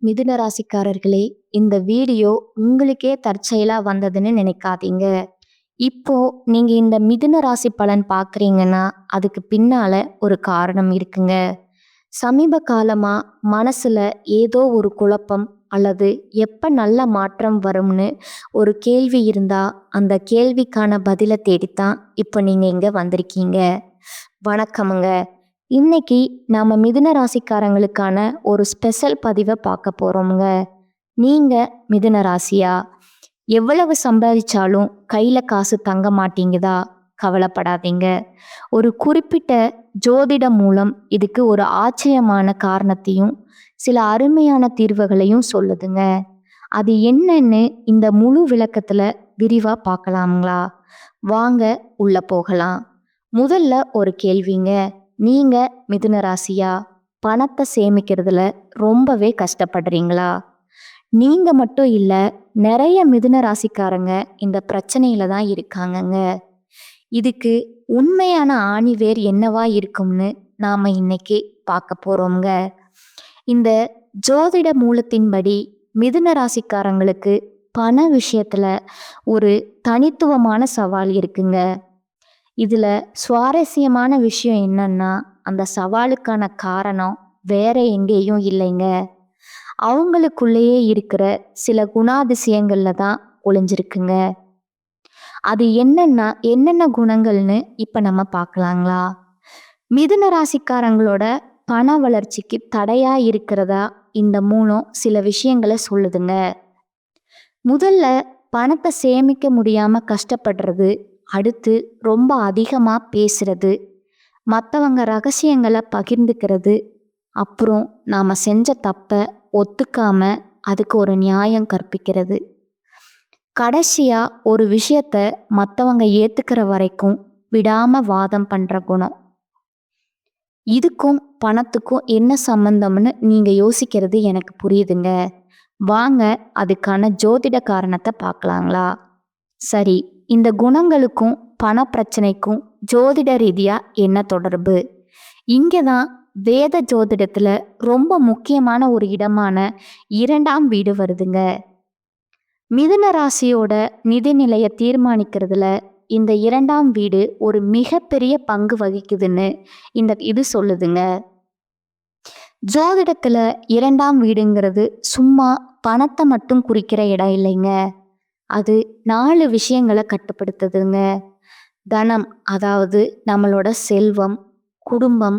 மிதுன ராசிக்காரர்களே, இந்த வீடியோ உங்களுக்கே தற்செயலா வந்ததுன்னு நினைக்காதீங்க. இப்போ நீங்க இந்த மிதுன ராசி பலன் பார்க்குறீங்கன்னா, அதுக்கு பின்னால ஒரு காரணம் இருக்குங்க. சமீப காலமா மனசுல ஏதோ ஒரு குழப்பம் அல்லது எப்ப நல்ல மாற்றம் வரும்னு ஒரு கேள்வி இருந்தா, அந்த கேள்விக்கான பதில தேடித்தான் இப்போ நீங்க இங்க வந்திருக்கீங்க. வணக்கமுங்க. இன்னைக்கு நாம மிதுன ராசிக்காரங்களுக்கான ஒரு ஸ்பெஷல் பதிவை பார்க்க போறோம்ங்க. நீங்க மிதுன ராசியா? எவ்வளவு சம்பாதிச்சாலும் கையில காசு தங்க மாட்டேங்குதா? கவலைப்படாதீங்க. ஒரு குறிப்பிட்ட ஜோதிடம் மூலம் இதுக்கு ஒரு ஆச்சரியமான காரணத்தையும் சில அருமையான தீர்வுகளையும் சொல்லுதுங்க. அது என்னன்னு இந்த முழு விளக்கத்துல விரிவா பார்க்கலாங்களா? வாங்க உள்ள போகலாம். முதல்ல ஒரு கேள்விங்க. நீங்க மிதுன ராசியா? பணத்தை சேமிக்கிறதுல ரொம்பவே கஷ்டப்படுறீங்களா? நீங்க மட்டும் இல்ல, நிறைய மிதுன ராசிக்காரங்க இந்த பிரச்சனையில தான் இருக்காங்கங்க. இதுக்கு உண்மையான ஆணிவேர் என்னவா இருக்கும்னு நாம இன்னைக்கு பார்க்க போறோம்ங்க. இந்த ஜோதிட மூலத்தின்படி மிதுன ராசிக்காரங்களுக்கு பண விஷயத்துல ஒரு தனித்துவமான சவால் இருக்குங்க. இதுல சுவாரஸ்யமான விஷயம் என்னன்னா, அந்த சவாலுக்கான காரணம் வேற எங்கேயும் இல்லைங்க. அவங்களுக்குள்ளேயே இருக்கிற சில குணாதிசயங்கள்ல தான் ஒளிஞ்சிருக்குங்க. அது என்னென்ன குணங்கள்னு இப்ப நம்ம பார்க்கலாங்களா? மிதுன ராசிக்காரங்களோட பண வளர்ச்சிக்கு தடையா இருக்கிறதா இந்த மூலம் சில விஷயங்களை சொல்லுதுங்க. முதல்ல பணத்தை சேமிக்க முடியாம கஷ்டப்படுறது, அடுத்து ரொம்ப அதிகமா பேசுறது, மற்றவங்க ரகசியங்களை பகிர்ந்துக்கிறது, அப்புறம் நாம செஞ்ச தப்பை ஒத்துக்காம அதுக்கு ஒரு நியாயம் கற்பிக்கிறது, கடைசியா ஒரு விஷயத்த மற்றவங்க ஏத்துக்கிற வரைக்கும் விடாம வாதம் பண்ற குணம். இதுக்கும் பணத்துக்கும் என்ன சம்பந்தம்னு நீங்க யோசிக்கிறது எனக்கு புரியுதுங்க. வாங்க அதுக்கான ஜோதிட காரணத்தை பார்க்கலாங்களா? சரி, இந்த குணங்களுக்கும் பண பிரச்சனைக்கும் ஜோதிட ரீதியா என்ன தொடர்பு? இங்கதான் வேத ஜோதிடத்துல ரொம்ப முக்கியமான ஒரு இடமான 2ஆம் வீடு வருதுங்க. மிதுன ராசியோட நிதிநிலையை தீர்மானிக்கிறதுல இந்த 2ஆம் வீடு ஒரு மிகப்பெரிய பங்கு வகிக்குதுன்னு இது சொல்லுதுங்க. ஜோதிடத்துல 2ஆம் வீடுங்கிறது சும்மா பணத்தை மட்டும் குறிக்கிற இடம் இல்லைங்க. அது 4 விஷயங்களை கட்டுப்படுத்துதுங்க. தனம், அதாவது நம்மளோட செல்வம், குடும்பம்,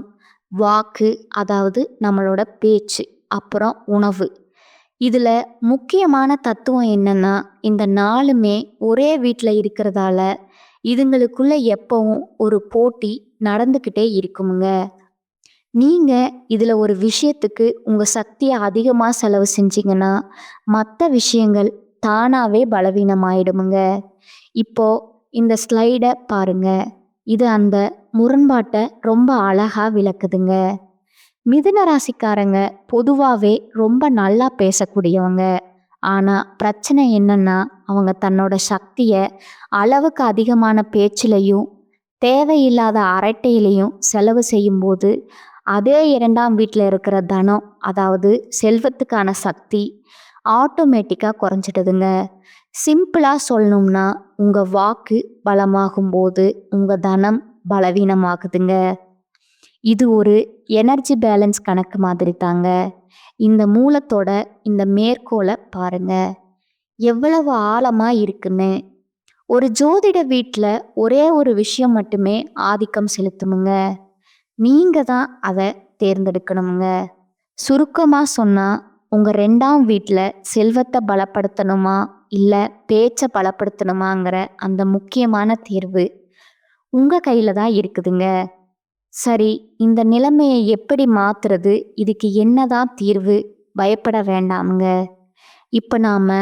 வாக்கு, அதாவது நம்மளோட பேச்சு, அப்புறம் உணவு. இதுல முக்கியமான தத்துவம் என்னன்னா, இந்த 4மே ஒரே வீட்டில் இருக்கிறதால இதுங்களுக்குள்ள எப்பவும் ஒரு போட்டி நடந்துக்கிட்டே இருக்குமுங்க. நீங்க இதுல ஒரு விஷயத்துக்கு உங்க சக்தியை அதிகமா செலவு செஞ்சீங்கன்னா மற்ற விஷயங்கள் தானாவே பலவீனமாயிடுமுங்க. இப்போ இந்த ஸ்லைடை பாருங்க. இது அந்த முரண்பாட்டை ரொம்ப அழகா விளக்குதுங்க. மிதுன ராசிக்காரங்க பொதுவாகவே ரொம்ப நல்லா பேசக்கூடியவங்க. ஆனா பிரச்சனை என்னன்னா, அவங்க தன்னோட சக்தியை அளவுக்கு அதிகமான பேச்சிலையும் தேவையில்லாத அரட்டையிலையும் செலவு செய்யும்போது அதே 2ஆம் வீட்டில் இருக்கிற தனம், அதாவது செல்வத்துக்கான சக்தி ஆட்டோமேட்டிக்காக குறைஞ்சிடுதுங்க. சிம்பிளாக சொல்லணும்னா, உங்கள் வாக்கு பலமாகும் போது உங்கள் தனம் பலவீனமாகுதுங்க. இது ஒரு எனர்ஜி பேலன்ஸ் கணக்கு மாதிரி தாங்க. இந்த மூலத்தோட இந்த மேற்கோளை பாருங்க, எவ்வளவு ஆழமாக இருக்குன்னு. ஒரு ஜோதிட வீட்டில் ஒரே ஒரு விஷயம் மட்டுமே ஆதிக்கம் செலுத்துமுங்க. நீங்க தான் அதை தேர்ந்தெடுக்கணுங்க. சுருக்கமாக சொன்னால், உங்கள் 2ஆம் வீட்டில் செல்வத்தை பலப்படுத்தணுமா இல்லை பேச்சை பலப்படுத்தணுமாங்கிற அந்த முக்கியமான தேர்வு உங்கள் கையில் தான் இருக்குதுங்க. சரி, இந்த நிலைமையை எப்படி மாற்றுறது? இதுக்கு என்னதான் தீர்வு? பயப்பட வேண்டாமுங்க. இப்போ நாம்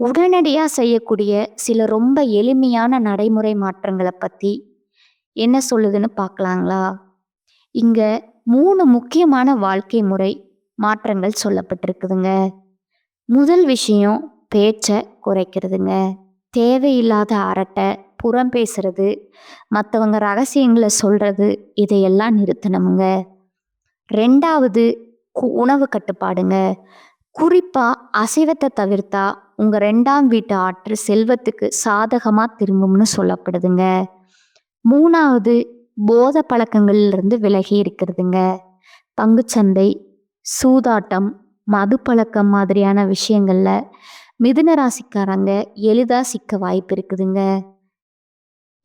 உடனடியாக செய்யக்கூடிய சில ரொம்ப எளிமையான நடைமுறை மாற்றங்களை பற்றி என்ன சொல்லுதுன்னு பார்க்கலாங்களா? இங்கே 3 முக்கியமான வாழ்க்கை முறை மாற்றங்கள் சொல்லப்பட்டிருக்குதுங்க. முதல் விஷயம் பேச்சை குறைக்கிறதுங்க. தேவையில்லாத அரட்டை, புறம் பேசுறது, மற்றவங்க ரகசியங்களை சொல்றது, இதையெல்லாம் நிறுத்தணுமுங்க. 2வது உணவு கட்டுப்பாடுங்க. குறிப்பா அசைவத்தை தவிர்த்தா உங்க 2ஆம் வீட்டு ஆற்றல் செல்வத்துக்கு சாதகமா திரும்பும்னு சொல்லப்படுதுங்க. 3வது போதை பழக்கங்கள்ல இருந்து விலகி இருக்கிறதுங்க. பங்குச்சந்தை, சூதாட்டம், மது பழக்கம் மாதிரியான விஷயங்கள்ல மிதுன ராசிக்காரங்க எளிதா சிக்க வாய்ப்பு இருக்குதுங்க.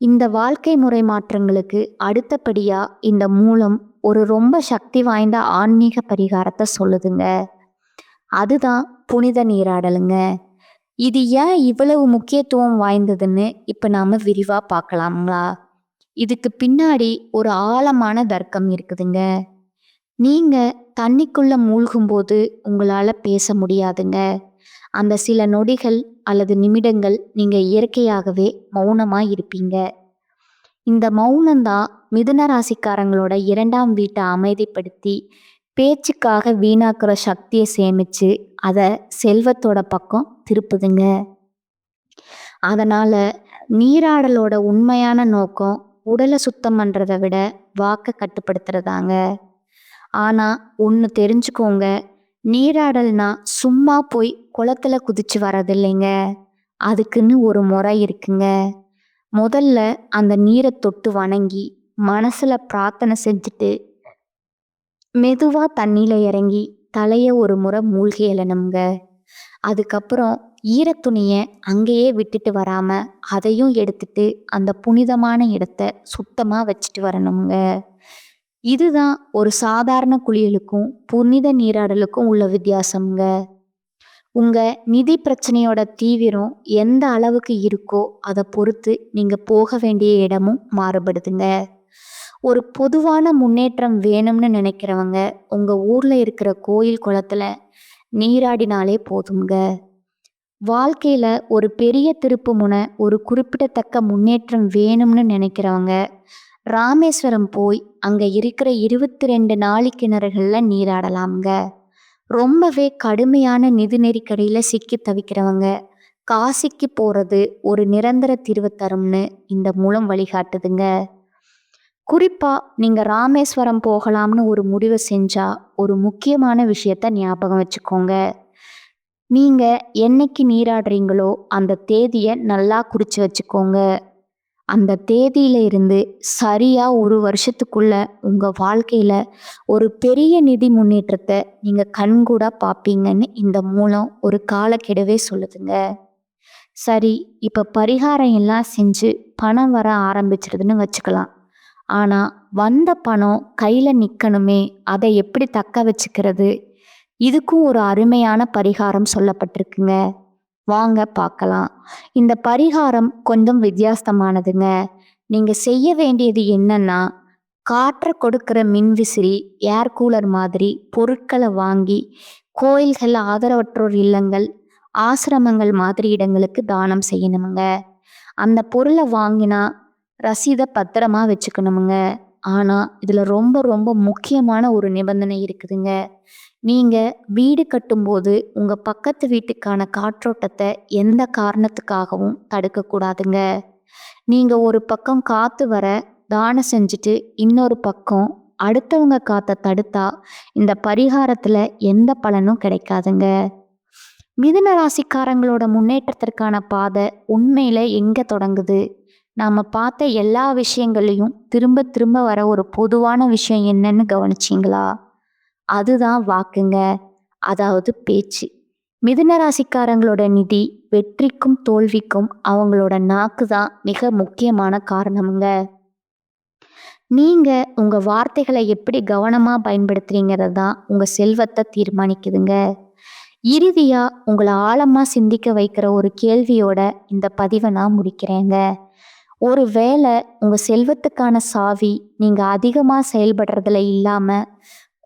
இந்த வாழ்க்கை முறை மாற்றங்களுக்கு அடுத்தபடியா இந்த மூலம் ஒரு ரொம்ப சக்தி வாய்ந்த ஆன்மீக பரிகாரத்தை சொல்லுதுங்க. அதுதான் புனித நீராடலுங்க. இது ஏன் இவ்வளவு முக்கியத்துவம் வாய்ந்ததுன்னு இப்ப நாம விரிவா பார்க்கலாங்களா? இதுக்கு பின்னாடி ஒரு ஆழமான தர்க்கம் இருக்குதுங்க. நீங்க தண்ணிக்குள்ள மூழ்கும்போது உங்களால பேச முடியாதுங்க. அந்த சில நொடிகள் அல்லது நிமிடங்கள் நீங்க இயற்கையாகவே மௌனமா இருப்பீங்க. இந்த மௌனம்தான் மிதுன ராசிக்காரங்களோட 2ஆம் வீட்டை அமைதிப்படுத்தி பேச்சுக்காக வீணாக்குற சக்தியை சேமிச்சு அதை செல்வத்தோட பக்கம் திருப்புதுங்க. அதனால நீராடலோட உண்மையான நோக்கம் உடலை சுத்தம் பண்றதை விட வாக்க கட்டுப்படுத்துறதாங்க. ஆனா ஒன்று தெரிஞ்சுக்கோங்க, நீராடல்னா சும்மா போய் குளத்துல குதிச்சு வரதில்லைங்க. அதுக்குன்னு ஒரு முறை இருக்குங்க. முதல்ல அந்த நீரை தொட்டு வணங்கி மனசுல பிரார்த்தனை செஞ்சுட்டு மெதுவா தண்ணியில இறங்கி தலைய ஒரு முறை மூழ்கி எழணுங்க. அதுக்கப்புறம் ஈரத்துணிய அங்கேயே விட்டுட்டு வராம அதையும் எடுத்துட்டு அந்த புனிதமான இடத்த சுத்தமா வச்சுட்டு வரணுங்க. இதுதான் ஒரு சாதாரண குளியலுக்கும் புனித நீராடலுக்கும் உள்ள வித்தியாசம்ங்க. உங்க நிதி பிரச்சனையோட தீவிரம் எந்த அளவுக்கு இருக்கோ அதை பொறுத்து நீங்க போக வேண்டிய இடமும் மாறுபடுதுங்க. ஒரு பொதுவான முன்னேற்றம் வேணும்னு நினைக்கிறவங்க உங்க ஊர்ல இருக்கிற கோயில் குளத்துல நீராடினாலே போதுங்க. வாழ்க்கையில ஒரு பெரிய திருப்பு முனை, ஒரு குறிப்பிடத்தக்க முன்னேற்றம் வேணும்னு நினைக்கிறவங்க ராமேஸ்வரம் போய் அங்க இருக்கிற 22 நாழி கிணறுகள்ல நீராடலாம்ங்க. ரொம்பவே கடுமையான நிதி நெருக்கடியில சிக்கி தவிக்கிறவங்க காசிக்கு போறது ஒரு நிரந்தர தீர்வு தரும்னு இந்த மூலம் வழிகாட்டுதுங்க. குறிப்பா நீங்க ராமேஸ்வரம் போகலாம்னு ஒரு முடிவை செஞ்சா ஒரு முக்கியமான விஷயத்த ஞாபகம் வச்சுக்கோங்க. நீங்க என்னைக்கு நீராடுறீங்களோ அந்த தேதியை நல்லா குறிச்சு வச்சுக்கோங்க. அந்த தேதியில இருந்து சரியா ஒரு வருஷத்துக்குள்ள உங்க வாழ்க்கையில ஒரு பெரிய நிதி முன்னேற்றத்தை நீங்க கண்கூடா பார்ப்பீங்கன்னு இந்த மூலம் ஒரு காலக்கெடுவே சொல்லுதுங்க. சரி, இப்ப பரிகாரம் எல்லாம் செஞ்சு பணம் வர ஆரம்பிச்சிருதுன்னு வச்சுக்கலாம். ஆனா வந்த பணம் கையில நிக்கணுமே, அதை எப்படி தக்க வச்சுக்கிறது? இதுக்கும் ஒரு அருமையான பரிகாரம் சொல்லப்பட்டிருக்குங்க. வாங்க பார்க்கலாம். இந்த பரிகாரம் கொஞ்சம் வித்தியாசமானதுங்க. நீங்க செய்ய வேண்டியது என்னன்னா, காற்றை கொடுக்கிற மின்விசிறி, ஏர் கூலர் மாதிரி பொருட்களை வாங்கி கோயில்கள், ஆதரவற்றோர் இல்லங்கள், ஆசிரமங்கள் மாதிரி இடங்களுக்கு தானம் செய்யணுமுங்க. அந்த பொருளை வாங்கினா ரசீதை பத்திரமா வச்சுக்கணுமுங்க. ஆனா இதுல ரொம்ப ரொம்ப முக்கியமான ஒரு நிபந்தனை இருக்குதுங்க. நீங்க வீடு கட்டும்போது உங்க பக்கத்து வீட்டுக்கான காற்றோட்டத்தை எந்த காரணத்துக்காகவும் தடுக்கக்கூடாதுங்க. நீங்க ஒரு பக்கம் காத்து வர தானம் செஞ்சுட்டு இன்னொரு பக்கம் அடுத்தவங்க காத்தை தடுத்தா இந்த பரிகாரத்துல எந்த பலனும் கிடைக்காதுங்க. மிதுன ராசிக்காரங்களோட முன்னேற்றத்திற்கான பாதை உண்மையில எங்க தொடங்குது? நாம பார்த்த எல்லா விஷயங்களையும் திரும்ப திரும்ப வர ஒரு பொதுவான விஷயம் என்னன்னு கவனிச்சிங்களா? அதுதான் வாக்குங்க. அதாவது பேச்சு. மிதுன ராசிக்காரங்களோட நிதி வெற்றிக்கும் தோல்விக்கும் அவங்களோட நாக்கு தான் மிக முக்கியமான காரணமுங்க. நீங்க உங்க வார்த்தைகளை எப்படி கவனமா பயன்படுத்துறீங்கிறது தான் உங்க செல்வத்தை தீர்மானிக்குதுங்க. இறுதியா உங்களை ஆழமா சிந்திக்க வைக்கிற ஒரு கேள்வியோட இந்த பதிவை நான் முடிக்கிறேங்க. ஒரு வேளை உங்க செல்வத்துக்கான சாவி நீங்க அதிகமா செயல்படுறதுல இல்லாம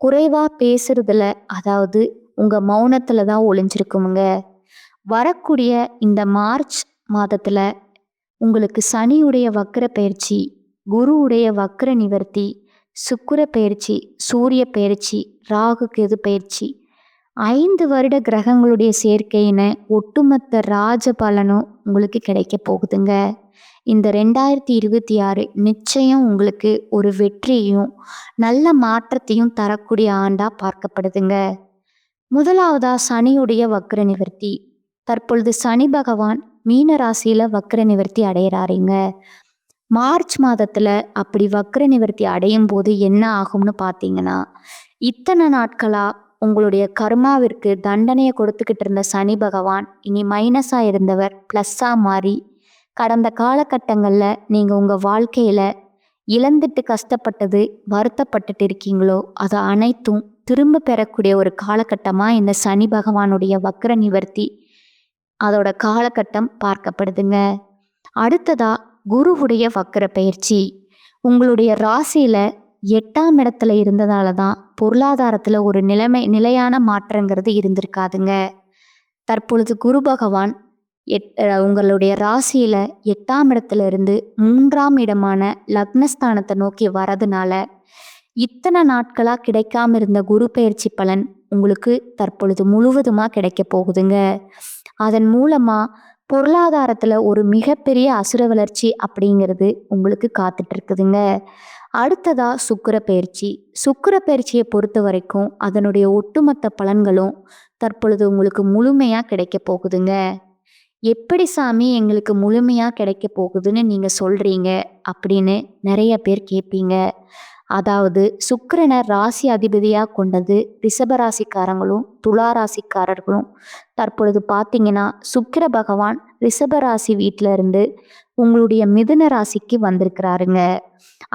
குறைவா பேசுறதுல, அதாவது உங்க மௌனத்துல தான் ஒளிஞ்சிருக்குமுங்க. வரக்கூடிய இந்த மார்ச் மாதத்துல உங்களுக்கு சனியுடைய வக்ர பயிற்சி, குருவுடைய வக்ர நிவர்த்தி, சுக்கிர பயிற்சி, சூரிய பயிற்சி, ராகு கேது பயிற்சி, 5 வருட கிரகங்களுடைய சேர்க்கைன்னு ஒட்டுமொத்த ராஜ பலனும் உங்களுக்கு கிடைக்க போகுதுங்க. இந்த 2026 நிச்சயம் உங்களுக்கு ஒரு வெற்றியையும் நல்ல மாற்றத்தையும் தரக்கூடிய ஆண்டா பார்க்கப்படுதுங்க. முதலாவதா சனியுடைய வக்ர நிவர்த்தி. தற்பொழுது சனி பகவான் மீன ராசியில வக்ர நிவர்த்தி அடையிறாருங்க. மார்ச் மாதத்துல அப்படி வக்ர நிவர்த்தி அடையும் போது என்ன ஆகும்னு பார்த்தீங்கன்னா, இத்தனை நாட்களா உங்களுடைய கர்மாவிற்கு தண்டனையை கொடுத்துக்கிட்டு இருந்த சனி பகவான் இனி மைனஸா இருந்தவர் பிளஸ்ஸா மாறி, கடந்த காலகட்டங்கள்ல நீங்க உங்க வாழ்க்கையில இழந்துட்டு கஷ்டப்பட்டது, வருத்தப்பட்டுட்டு இருக்கீங்களோ அது அனைத்தும் திரும்ப பெறக்கூடிய ஒரு காலகட்டமா இந்த சனி பகவானுடைய வக்ர நிவர்த்தி அதோட காலகட்டம் பார்க்கப்படுதுங்க. அடுத்ததா குருவுடைய வக்ர பயிற்சி. உங்களுடைய ராசியில 8ஆம் இடத்துல இருந்ததால தான் பொருளாதாரத்துல ஒரு நிலையான மாற்றங்கிறது இருந்திருக்காதுங்க. தற்பொழுது குரு பகவான் உங்களுடைய ராசியில 8ஆம் இடத்துல இருந்து 3ஆம் இடமான லக்னஸ்தானத்தை நோக்கி வரதுனால இத்தனை நாட்களா கிடைக்காம இருந்த குரு பயிற்சி பலன் உங்களுக்கு தற்பொழுது முழுவதுமா கிடைக்க போகுதுங்க. அதன் மூலமா பொருளாதாரத்துல ஒரு மிகப்பெரிய அசுர வளர்ச்சி அப்படிங்கிறது உங்களுக்கு காத்துட்டு இருக்குதுங்க. அடுத்ததா சுக்கிர பயிற்சி. சுக்கிர பயிற்சியை பொறுத்த வரைக்கும் அதனுடைய ஒட்டுமொத்த பலன்களும் தற்பொழுது உங்களுக்கு முழுமையா கிடைக்க போகுதுங்க. எப்படி சாமி எங்களுக்கு முழுமையா கிடைக்க போகுதுன்னு நீங்க சொல்றீங்க அப்படின்னு நிறைய பேர் கேட்பீங்க. அதாவது சுக்கிரனை ராசி அதிபதியா கொண்டது ரிஷபராசிக்காரங்களும் துளாராசிக்காரர்களும். தற்பொழுது பார்த்தீங்கன்னா சுக்கிர பகவான் ரிஷபராசி வீட்டில இருந்து உங்களுடைய மிதுன ராசிக்கு வந்திருக்கிறாருங்க.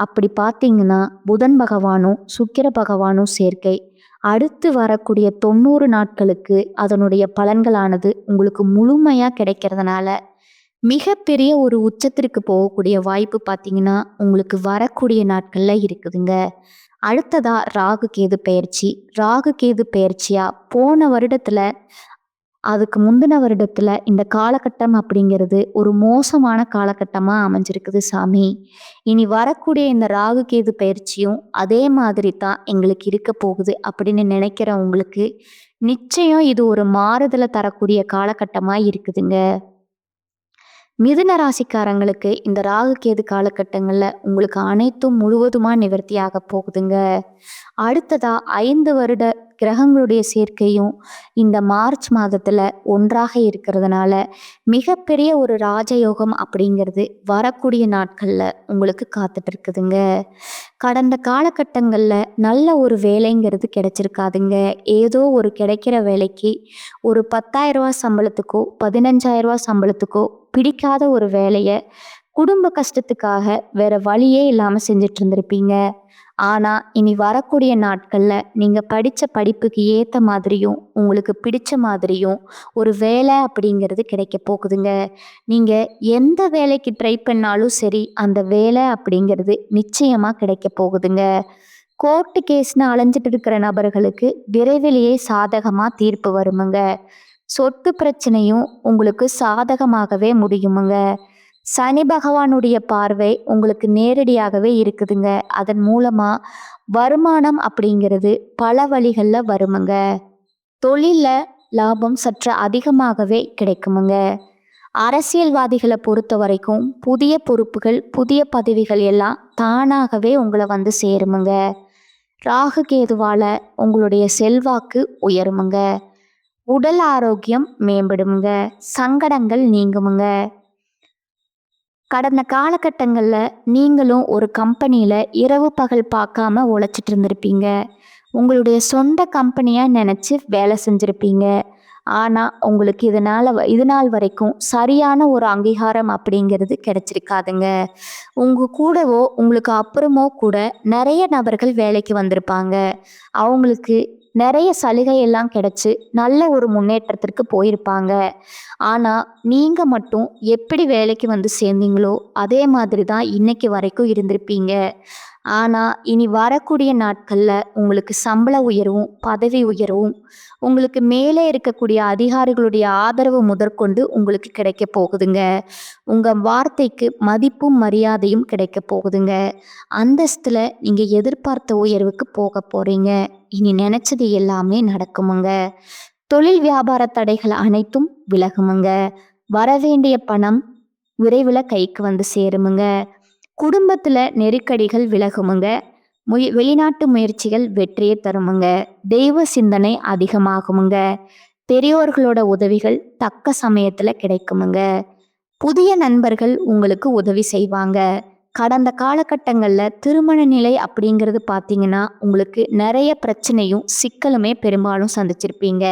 அப்படி பார்த்தீங்கன்னா புதன் பகவானும் சுக்கிர பகவானும் சேர்க்கை அடுத்து வரக்கூடிய 90 நாட்களுக்கு அதனுடைய பலன்களானது உங்களுக்கு முழுமையா கிடைக்கிறதுனால மிகப்பெரிய ஒரு உச்சத்திற்கு போகக்கூடிய வாய்ப்பு பார்த்தீங்கன்னா உங்களுக்கு வரக்கூடிய நாட்கள்ல இருக்குதுங்க. அடுத்ததா ராகு கேது பயிற்சி. ராகு கேது பயிற்சியா போன வருடத்துல அதுக்கு முந்தின வருடத்துல இந்த காலகட்டம் அப்படிங்கிறது ஒரு மோசமான காலகட்டமா அமைஞ்சிருக்குது சாமி. இனி வரக்கூடிய இந்த ராகு கேது பயிற்சியும் அதே மாதிரி தான் எங்களுக்கு இருக்க போகுது அப்படின்னு நினைக்கிறவங்களுக்கு நிச்சயம் இது ஒரு மாறுதலை தரக்கூடிய காலகட்டமா இருக்குதுங்க. மிதுன ராசிக்காரங்களுக்கு இந்த ராகு கேது காலகட்டங்களில் உங்களுக்கு அனைத்தும் முழுவதுமா நிவர்த்தியாக போகுதுங்க. அடுத்ததா 5 வருட கிரகங்களுடைய சேர்க்கையும் இந்த மார்ச் மாதத்துல ஒன்றாக இருக்கிறதுனால மிகப்பெரிய ஒரு ராஜயோகம் அப்படிங்கிறது வரக்கூடிய நாட்கள்ல உங்களுக்கு காத்துட்டு இருக்குதுங்க. கடந்த காலகட்டங்கள்ல நல்ல ஒரு வேலைங்கிறது கிடைச்சிருக்காதுங்க. ஏதோ ஒரு கிடைக்கிற வேலைக்கு ஒரு 10,000 ரூபாய் சம்பளத்துக்கோ 15,000 ரூபாய் சம்பளத்துக்கோ பிடிக்காத ஒரு வேலையை குடும்ப கஷ்டத்துக்காக வேற வழியே இல்லாம செஞ்சுட்டு இருந்திருப்பீங்க. ஆனா இனி வரக்கூடிய நாட்கள்ல நீங்க படிச்ச படிப்புக்கு ஏத்த மாதிரியும் உங்களுக்கு பிடிச்ச மாதிரியும் ஒரு வேலை அப்படிங்கிறது கிடைக்க போகுதுங்க. நீங்க எந்த வேலைக்கு ட்ரை பண்ணாலும் சரி அந்த வேலை அப்படிங்கிறது நிச்சயமா கிடைக்க போகுதுங்க. கோர்ட்டு கேஸ்னு அலைஞ்சிட்டு இருக்கிற நபர்களுக்கு விரைவிலேயே சாதகமா தீர்ப்பு வருமுங்க. சொத்து பிரச்சனையும் உங்களுக்கு சாதகமாகவே முடியுமுங்க. சனி பகவானுடைய பார்வை உங்களுக்கு நேரடியாகவே இருக்குதுங்க. அதன் மூலமா வருமானம் அப்படிங்கிறது பல வழிகளில் வருமுங்க. தொழில லாபம் சற்று அதிகமாகவே கிடைக்குமுங்க. அரசியல்வாதிகளை பொறுத்த வரைக்கும் புதிய பொறுப்புகள் புதிய பதவிகள் எல்லாம் தானாகவே உங்களை வந்து சேருமுங்க. ராகு கேதுவால உங்களுடைய செல்வாக்கு உயருமுங்க. உடல் ஆரோக்கியம் மேம்படுமுங்க. சங்கடங்கள் நீங்குமுங்க. கடந்த காலகட்டங்களில் நீங்களும் ஒரு கம்பெனியில் இரவு பகல் பார்க்காம உழைச்சிட்டு இருந்திருப்பீங்க. உங்களுடைய சொந்த கம்பெனியாக நினச்சி வேலை செஞ்சுருப்பீங்க. ஆனால் உங்களுக்கு இது நாள் வரைக்கும் சரியான ஒரு அங்கீகாரம் அப்படிங்கிறது கிடைச்சிருக்காதுங்க. உங்கள் கூடவோ உங்களுக்கு அப்புறமோ கூட நிறைய நபர்கள் வேலைக்கு வந்திருப்பாங்க. அவங்களுக்கு நிறைய சலுகை எல்லாம் கிடைச்சி நல்ல ஒரு முன்னேற்றத்திற்கு போயிருப்பாங்க. ஆனால் நீங்கள் மட்டும் எப்படி வேலைக்கு வந்து சேர்ந்தீங்களோ அதே மாதிரி தான் இன்னைக்கு வரைக்கும் இருந்திருப்பீங்க. ஆனால் இனி வரக்கூடிய நாட்களில் உங்களுக்கு சம்பள உயர்வும் பதவி உயர்வும் உங்களுக்கு மேலே இருக்கக்கூடிய அதிகாரிகளுடைய ஆதரவு முதற்கொண்டு உங்களுக்கு கிடைக்க போகுதுங்க. உங்கள் வார்த்தைக்கு மதிப்பும் மரியாதையும் கிடைக்க போகுதுங்க. அந்தஸ்தில் நீங்கள் எதிர்பார்த்த உயர்வுக்கு போக போகிறீங்க. இனி நினச்சது எல்லாமே நடக்குமுங்க. தொழில் வியாபார தடைகள் அனைத்தும் விலகுமுங்க. வரவேண்டிய பணம் விரைவில் கைக்கு வந்து சேருமுங்க. குடும்பத்தில் நெருக்கடிகள் விலகுமுங்க. வெளிநாட்டு முயற்சிகள் வெற்றியை தருமுங்க. தெய்வ சிந்தனை அதிகமாகுமுங்க. பெரியோர்களோட உதவிகள் தக்க சமயத்துல கிடைக்குமுங்க. புதிய நண்பர்கள் உங்களுக்கு உதவி செய்வாங்க. கடந்த காலகட்டங்கள்ல திருமண நிலை அப்படிங்கிறது பார்த்தீங்கன்னா, உங்களுக்கு நிறைய பிரச்சனையும், சிக்கலுமே பெரும்பாலும் சந்திச்சிருப்பீங்க.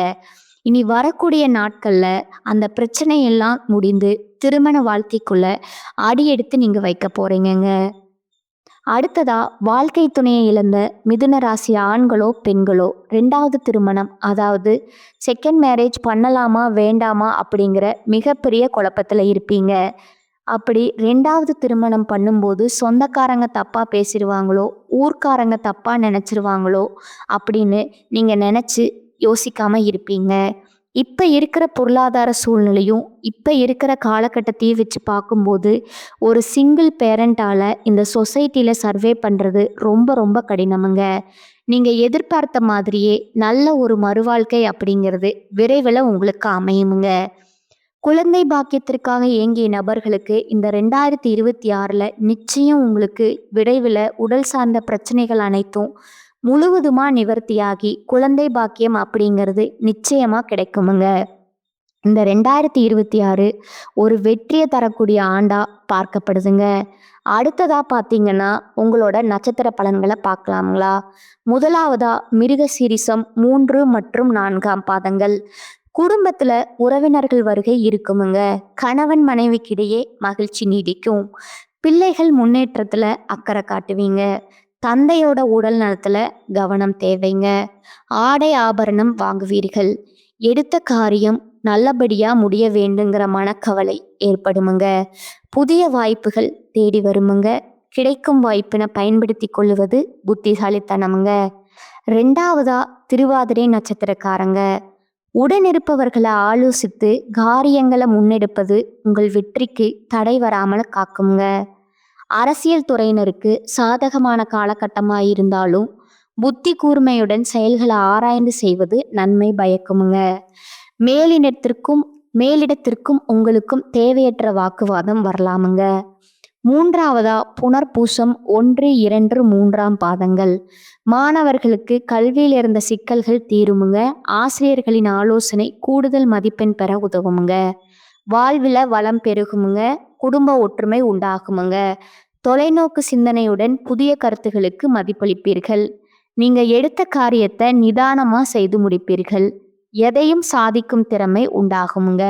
இனி வரக்கூடிய நாட்கள்ல அந்த பிரச்சனையெல்லாம் முடிந்து திருமண வாழ்க்கைக்குள்ள அடியெடுத்து நீங்க வைக்க போறீங்கங்க. அடுத்ததா வாழ்க்கை துணையை இழந்த மிதுன ராசி ஆண்களோ பெண்களோ 2வது திருமணம், அதாவது செகண்ட் மேரேஜ் பண்ணலாமா வேண்டாமா அப்படிங்கிற மிகப்பெரிய குழப்பத்தில் இருப்பீங்க. அப்படி 2வது திருமணம் பண்ணும்போது சொந்தக்காரங்க தப்பாக பேசிடுவாங்களோ, ஊர்க்காரங்க தப்பாக நினச்சிருவாங்களோ அப்படின்னு நீங்கள் நினச்சி யோசிக்காமல் இருப்பீங்க. இப்போ இருக்கிற பொருளாதார சூழ்நிலையும் இப்போ இருக்கிற காலகட்டத்தையும் வச்சு பார்க்கும்போது ஒரு சிங்கிள் பேரண்டால் இந்த சொசைட்டியில் சர்வே பண்ணுறது ரொம்ப ரொம்ப கடினமுங்க. நீங்கள் எதிர்பார்த்த மாதிரியே நல்ல ஒரு மறுவாழ்க்கை அப்படிங்கிறது விரைவில் உங்களுக்கு அமையுமுங்க. குழந்தை பாக்கியத்திற்காக ஏங்கிய நபர்களுக்கு இந்த 2026 நிச்சயம் உங்களுக்கு விரைவில் உடல் சார்ந்த பிரச்சனைகள் அனைத்தும் முழுவதுமாக நிவர்த்தியாகி குழந்தை பாக்கியம் அப்படிங்கிறது நிச்சயமாக கிடைக்குமுங்க. இந்த 2026 ஒரு வெற்றியை தரக்கூடிய ஆண்டா பார்க்கப்படுதுங்க. அடுத்ததா பார்த்தீங்கன்னா உங்களோட நட்சத்திர பலன்களை பார்க்கலாங்களா? முதலாவதா மிருகசீரிசம் 3 மற்றும் 4ஆம் பாதங்கள். குடும்பத்துல உறவினர்கள் வருகை இருக்குமுங்க. கணவன் மனைவிக்கிடையே மகிழ்ச்சி நீடிக்கும். பிள்ளைகள் முன்னேற்றத்துல அக்கறை காட்டுவீங்க. தந்தையோட உடல் நலத்துல கவனம் தேவைங்க. ஆடை ஆபரணம் வாங்குவீர்கள். எடுத்த காரியம் நல்லபடியா முடிய வேண்டுங்கிற மனக்கவலை ஏற்படுமுங்க. புதிய வாய்ப்புகள் தேடி வருமுங்க. கிடைக்கும் வாய்ப்பினை பயன்படுத்தி கொள்ளுவது புத்திசாலித்தனமுங்க. 2வதா திருவாதிரை நட்சத்திரக்காரங்க. உடனிருப்பவர்களை ஆலோசித்து காரியங்களை முன்னெடுப்பது உங்கள் வெற்றிக்கு தடை வராமல் காக்குங்க. அரசியல் துறையினருக்கு சாதகமான காலகட்டமாக இருந்தாலும் புத்தி கூர்மையுடன் செயல்களை ஆராய்ந்து செய்வது நன்மை பயக்குமுங்க. மேலிடத்திற்கும் உங்களுக்கும் தேவையற்ற வாக்குவாதம் வரலாமுங்க. 3வதா புனர்பூசம் 1, 2, 3ஆம் பாதங்கள். மாணவர்களுக்கு கல்வியில் இருந்த சிக்கல்கள் தீருமுங்க. ஆசிரியர்களின் ஆலோசனை கூடுதல் மதிப்பெண் பெற உதவுமுங்க. வாழ்வில் வளம் பெருகுமுங்க. குடும்ப ஒற்றுமை உண்டாகுமுங்க. தொலைநோக்கு சிந்தனையுடன் புதிய கருத்துகளுக்கு மதிப்பளிப்பீர்கள். நீங்க எடுத்த காரியத்தை நிதானமா செய்து முடிப்பீர்கள். எதையும் சாதிக்கும் திறமை உண்டாகுமுங்க.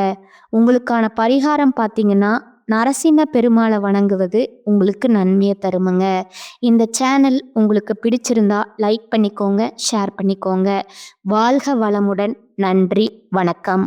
உங்களுக்கான பரிகாரம் பார்த்தீங்கன்னா நரசிம்ம பெருமாளை வணங்குவது உங்களுக்கு நன்மையை தருமுங்க. இந்த சேனல் உங்களுக்கு பிடிச்சிருந்தா லைக் பண்ணிக்கோங்க, ஷேர் பண்ணிக்கோங்க. வாழ்க வளமுடன். நன்றி, வணக்கம்.